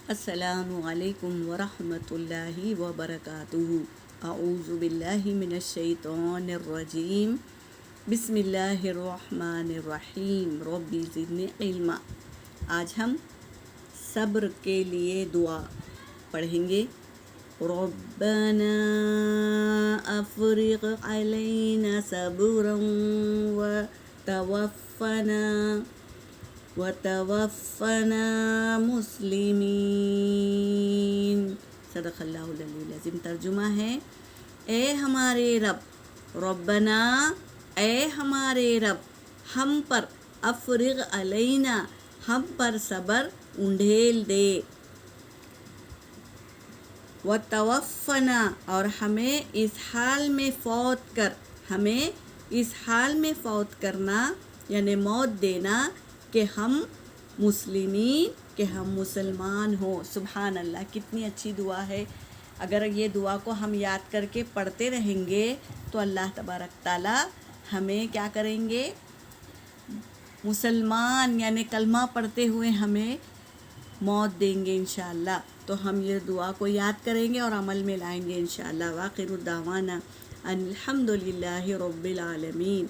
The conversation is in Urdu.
السلام علیکم ورحمۃ اللہ وبرکاتہ۔ اعوذ باللہ من الشیطان الرجیم، بسم اللہ الرحمن الرحیم، رب زدنی علما۔ آج ہم صبر کے لیے دعا پڑھیں گے۔ ربنا افرغ علینا صبرا وتوفنا مسلمین۔ صدق اللہ العلی العظیم۔ ترجمہ ہے، اے ہمارے رب، ربنا اے ہمارے رب، ہم پر، افرغ علینا ہم پر صبر انڈھیل دے، وتوفنا اور ہمیں اس حال میں فوت کر، ہمیں اس حال میں فوت کرنا یعنی موت دینا کہ ہم مسلمین، کہ ہم مسلمان ہوں۔ سبحان اللہ، کتنی اچھی دعا ہے۔ اگر یہ دعا کو ہم یاد کر کے پڑھتے رہیں گے تو اللہ تبارک تعالیٰ ہمیں کیا کریں گے؟ مسلمان یعنی کلمہ پڑھتے ہوئے ہمیں موت دیں گے انشاءاللہ۔ تو ہم یہ دعا کو یاد کریں گے اور عمل میں لائیں گے انشاءاللہ۔ وآخر دعوانا ان الحمد للہ رب العالمین۔